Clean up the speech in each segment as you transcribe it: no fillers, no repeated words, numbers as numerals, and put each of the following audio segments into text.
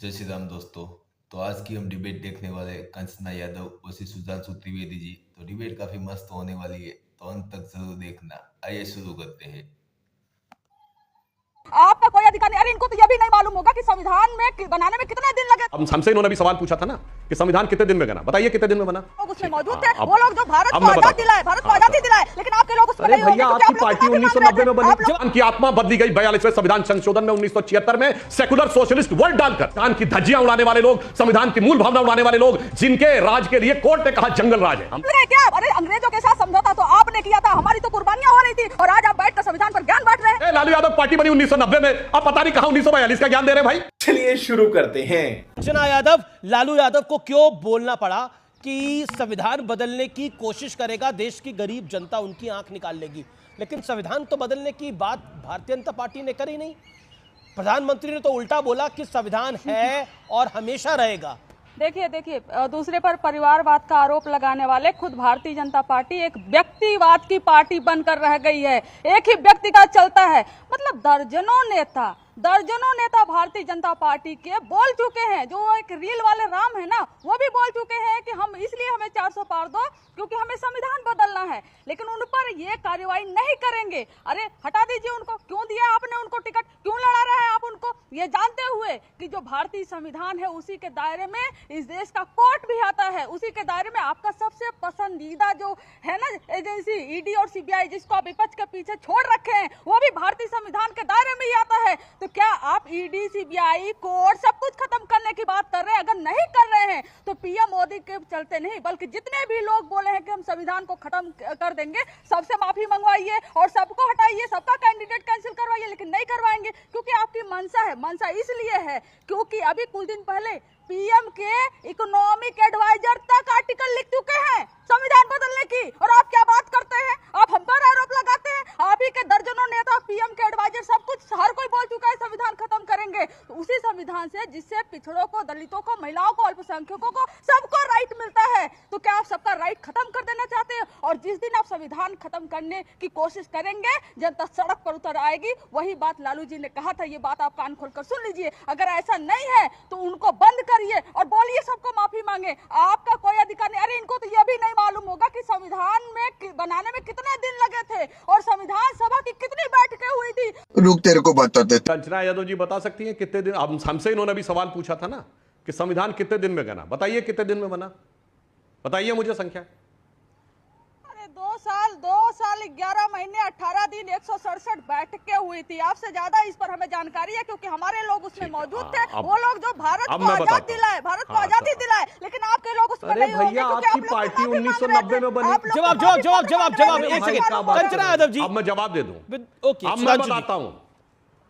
जय श्री राम दोस्तों। तो आज की हम डिबेट देखने वाले हैं कंचना यादव वर्सेस सुधांशु त्रिवेदी जी। तो डिबेट काफी मस्त होने वाली है, तो अंत तक जरूर देखना। आइए शुरू करते हैं। आपका कोई अधिकार नहीं। अरे इनको तो यह भी नहीं मालूम होगा कि संविधान में बनाने में कितने दिन लगे। हमसे इन्होंने भी सवाल पूछा था ना कि संविधान कितने दिन में बना, बताइए कितने दिन में बना। लोग उसमें मौजूद थे, वो लोग जो भारत को आजाद दिलाए, भारत को आजादी दिलाए, लेकिन आपके लोग उसमें नहीं होंगे। भैया आपकी पार्टी 1990 में बनी, संविधान की आत्मा बदली गई 42वें संविधान संशोधन में 1976 में सेकुलर सोशलिस्ट वर्ड डालकर। संविधान की धज्जियां उड़ाने वाले लोग, संविधान की मूल भावना उड़ाने वाले लोग, जिनके राज के लिए कोर्ट ने कहा जंगल राज है। क्या अरे अंग्रेजों के साथ समझौता तो आपने किया था, हमारी तो कुर्बानियां हो रही थी, और आज आप बैठकर संविधान पर ज्ञान बांट रहे हैं। लालू यादव पार्टी बनी 1990 में, अब पता नहीं कहां 1942 का ज्ञान दे रहे भाई। चलिए शुरू करते हैं। कंचना यादव, लालू यादव को क्यों बोलना पड़ा कि संविधान बदलने की कोशिश करेगा, देश की गरीब जनता उनकी आंख निकाल लेगी, लेकिन संविधान तो बदलने की बात भारतीय जनता पार्टी ने करी नहीं। प्रधानमंत्री ने तो उल्टा बोला कि संविधान है और हमेशा रहेगा। देखिए दूसरे पर परिवारवाद का आरोप लगाने वाले खुद भारतीय जनता पार्टी एक व्यक्तिवाद की पार्टी बनकर रह गई है। एक ही व्यक्ति का चलता है, मतलब दर्जनों नेता भारतीय जनता पार्टी के बोल चुके हैं। जो एक रील वाले राम है ना, वो भी बोल चुके हैं कि हम इसलिए हमें 400 पार दो क्योंकि हमें संविधान बदलना है, लेकिन उन पर ये कार्रवाई नहीं करेंगे। अरे हटा दीजिए उनको, क्यों दिया आपने उनको टिकट, क्यों लड़ा रहे हैं आप उनको, ये जानते हुए कि जो भारतीय संविधान है उसी के दायरे में इस देश का कोर्ट भी आता है, उसी के दायरे में आपका सबसे पसंदीदा जो है ना एजेंसी ईडी और सीबीआई, जिसको आप विपक्ष के पीछे छोड़ रखे हैं, वो भी भारतीय संविधान के दायरे में ही आता है। तो क्या आप ईडी सीबीआई कोर्ट सब कुछ खत्म करने की बात कर रहे हैं? अगर नहीं कर रहे हैं तो पीएम मोदी के चलते नहीं, बल्कि जितने भी लोग बोले हैं कि हम संविधान को खत्म कर देंगे, सबसे माफी मंगवाइए और सबको हटाइए, सबका कैंडिडेट कैंसिल करवाइए, लेकिन नहीं करवाएंगे क्योंकि आपकी मंशा है। मंशा इसलिए है क्योंकि अभी कुछ दिन पहले पीएम के इकोनॉमिक एडवाइजर तक आर्टिकल लिख चुके हैं संविधान बदलने की, और आप क्या बात करते हैं? आप हम पर आरोप लगाते हैं। आप ही के दर्जनों नेता, पीएम के एडवाइजर, सब कुछ हर कोई बोल चुका है संविधान खत्म करेंगे। तो उसी संविधान से जिससे पिछड़ों को, दलितों को, महिलाओं को, अल्पसंख्यकों को, सबको राइट मिलता है, तो क्या आप सबका राइट खत्म कर देना चाहते हैं? और जिस दिन आप संविधान खत्म करने की कोशिश करेंगे, जनता सड़क पर उतर आएगी। वही बात लालू जी ने कहा था, ये बात आप कान खोलकर सुन लीजिए। अगर ऐसा नहीं है तो उनको बंद करिए और बोलिए सबको माफी मांगे, आपका कोई अधिकार नहीं। अरे इनको तो यह भी नहीं मालूम होगा कि संविधान में बनाने में कितने दिन लगे थे और संविधान सभा की कितनी बैठकें हुई थी। रुक, तेरे को बताते। कंचना यादव जी बता सकती हैं कितने दिन, हमसे इन्होंने भी सवाल पूछा था ना कि संविधान कितने दिन में बना, बताइए कितने दिन में बना, बताइए मुझे संख्या। अरे 2 साल 11 महीने 18 दिन 167 बैठकें हुई थी। आपसे ज्यादा इस पर हमें जानकारी है क्योंकि हमारे लोग उसमें मौजूद थे। वो लोग जो भारत को आजाद दिलाए, भारत को आजादी दिलाए, लेकिन आपके लोग उसमें नहीं होंगे क्योंकि आपकी पार्टी 1990 में बनी। जवाब एक सेकंड कंचना यादव जी, अब मैं जवाब दे दूं। ओके, अब मैं बताता हूं।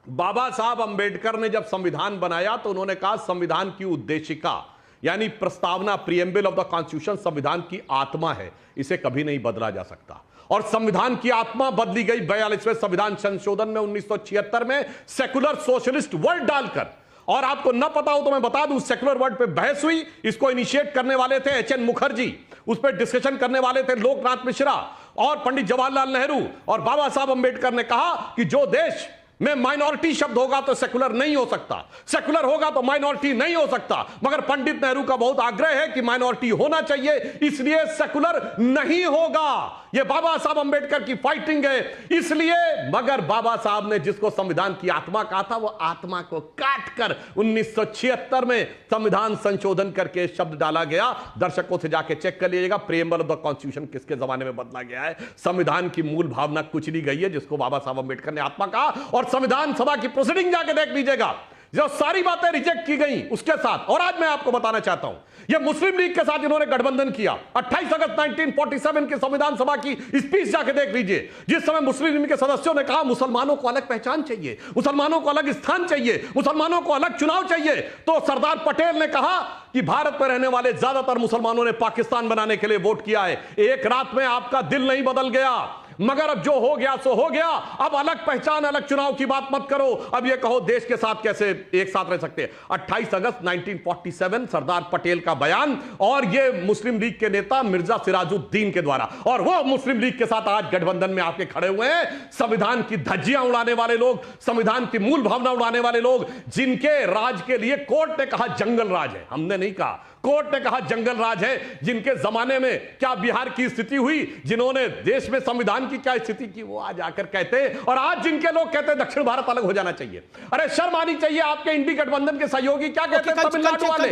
बाबा साहब अंबेडकर ने जब संविधान बनाया तो उन्होंने कहा संविधान की उद्देशिका यानी प्रस्तावना, प्रीएम्बल ऑफ द कॉन्स्टिट्यूशन संविधान की आत्मा है, इसे कभी नहीं बदला जा सकता। और संविधान की आत्मा बदली गई 42वें संविधान संशोधन में 1976 में सेकुलर सोशलिस्ट वर्ड डालकर। और आपको न पता हो तो मैं बता दूं, सेकुलर वर्ड पे बहस हुई, इसको इनिशिएट करने वाले थे एचएन मुखर्जी, उस पर डिस्कशन करने वाले थे लोकनाथ मिश्रा और पंडित जवाहरलाल नेहरू। और बाबा साहब अंबेडकर ने कहा कि जो देश में माइनॉरिटी शब्द होगा तो सेकुलर नहीं हो सकता, सेकुलर होगा तो माइनॉरिटी नहीं हो सकता। मगर पंडित नेहरू का बहुत आग्रह है कि माइनॉरिटी होना चाहिए, इसलिए सेकुलर नहीं होगा। यह बाबा साहब अंबेडकर की फाइटिंग है, इसलिए। मगर बाबा साहब ने जिसको संविधान की आत्मा कहा था, वो आत्मा को काटकर 1976 में संविधान संशोधन करके शब्द डाला गया। दर्शकों से जाके चेक कर लीजिएगा, प्रीएम्बल ऑफ द कॉन्स्टिट्यूशन किसके जमाने में बदला गया है। संविधान की मूल भावना कुचली गई है, जिसको बाबा साहब अंबेडकर ने आत्मा कहा। और संविधान सभा की प्रोसीडिंग जाके देख लीजिएगा, जो सारी बातें रिजेक्ट की गई उसके साथ। और आज मैं आपको बताना चाहता हूं, यह मुस्लिम लीग के साथ इन्होंने गठबंधन किया। 28 अगस्त 1947 की संविधान सभा की स्पीच जाके देख लीजिए, जिस समय मुस्लिम लीग के सदस्यों ने कहा मुसलमानों को अलग पहचान चाहिए, मुसलमानों को अलग स्थान चाहिए, मुसलमानों को अलग चुनाव चाहिए, तो सरदार पटेल ने कहा कि भारत में रहने वाले ज्यादातर मुसलमानों ने पाकिस्तान बनाने के लिए वोट किया है। एक रात में आपका दिल नहीं बदल गया। मगर अब जो हो गया सो हो गया। अब अलग पहचान, अलग चुनाव की बात मत करो। अब ये कहो देश के साथ कैसे एक साथ रह सकते हैं। 28 अगस्त 1947 सरदार पटेल का बयान, और ये मुस्लिम लीग के नेता मिर्जा सिराजुद्दीन के द्वारा, और वो मुस्लिम लीग के साथ आज गठबंधन में आके खड़े हुए हैं। संविधान की धज्जियां उड़ाने वाले लोग, संविधान की मूल भावना उड़ाने वाले लोग, जिनके राज के लिए कोर्ट ने कहा जंगल राज है, हमने नहीं कहा, कोर्ट ने कहा जंगल राज है। जिनके जमाने में क्या बिहार की स्थिति हुई, जिन्होंने देश में संविधान की क्या स्थिति की, वो आज आकर कहते हैं, और आज जिनके लोग कहते हैं दक्षिण भारत अलग हो जाना चाहिए। अरे शर्म आनी चाहिए आपके इंडी गठबंधन के सहयोगी क्या कहते हैं तमिलनाडु वाले,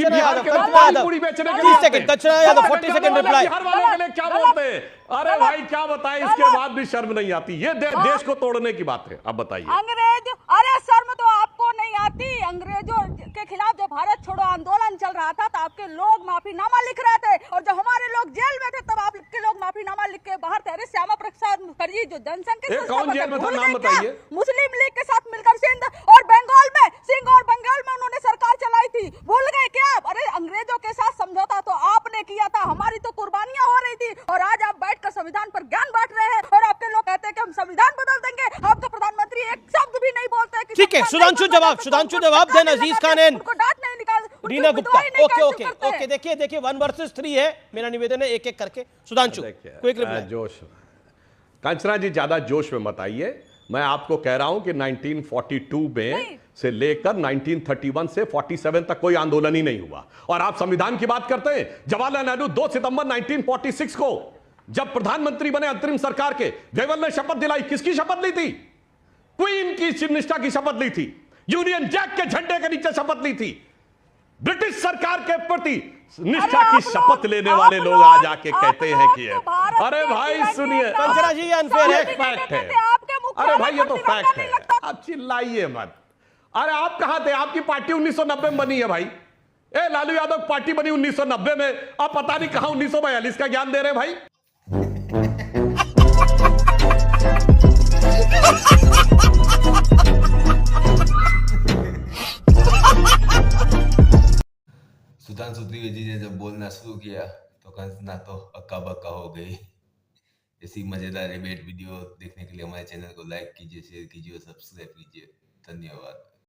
बिहार के लोग पानी पूरी बेचने के लिए, बिहार वालों के लिए क्या बोलते हैं। अरे भाई क्या बताएं, इसके बाद भी शर्म नहीं आती। ये देश को तोड़ने की बात है। अब बताइए। अंग्रेज, अरे शर्म तो आपको नहीं आती। अंग्रेजों के खिलाफ जब भारत छोड़ो आंदोलन चल रहा था तो आपके लोग माफीनामा लिख रहे थे, और जब हमारे लोग जेल में थे तब आपके लोग माफीनामा लिख के बाहर थे। अरे श्यामा प्रसाद मुखर्जी जो जनसंघ के कौन जेल में था, नाम बताइए। मुस्लिम लीग के साथ मिलकर सिंध और बंगाल में, सिंध और बंगाल में उन्होंने सरकार चलाई थी, भूल गए क्या? अरे अंग्रेजों के साथ समझौता तो आपने किया था, हमारी तो कुर्बानियां हो रही थी, और आज आप बैठकर संविधान पर ज्ञान बांट रहे हैं, और आपके लोग कहते हैं कि हम संविधान बदल देंगे। आपका प्रधानमंत्री एक शब्द भी नहीं बोलते। ठीक है, सुधांशु जवाब दें। अजीज खान एंड रीना गुप्ता। ओके, देखिए 1 वर्सेस 3 है। मेरा निवेदन है एक एक करके। Sudhanshu quick reply. जोश, कंचना जी ज्यादा जोश में मत आइए। मैं आपको कह रहा हूं कि 1942 में से लेकर 1931 से 47 तक कोई आंदोलन ही नहीं हुआ, और आप संविधान की बात करते हैं। जवाहरलाल नेहरू 2 सितंबर 1946 को जब प्रधानमंत्री बने अंतरिम सरकार के, देवल ने शपथ दिलाई। किसकी शपथ ली थी? क्वीन की निष्ठा की शपथ ली थी, यूनियन जैक के झंडे के नीचे शपथ ली थी। ब्रिटिश सरकार के प्रति निष्ठा की शपथ लेने वाले लोग आज आके कहते हैं कि अरे भाई सुनिए, कंचना जी अनफेयर है, फैक्ट है। अरे भाई ये तो फैक्ट है, आप चिल्लाइए मत। अरे आप कहां थे? आपकी पार्टी 1990 में बनी है भाई। लालू यादव पार्टी बनी 1990 में, आप पता नहीं कहां 1942 का ज्ञान दे रहे हैं भाई। सुधांशु त्रिवेदी ने जब बोलना शुरू किया तो कंचना तो अक्का बक्का हो गई। ऐसी मजेदार डिबेट वीडियो देखने के लिए हमारे चैनल को लाइक कीजिए, शेयर कीजिए और सब्सक्राइब कीजिए। धन्यवाद।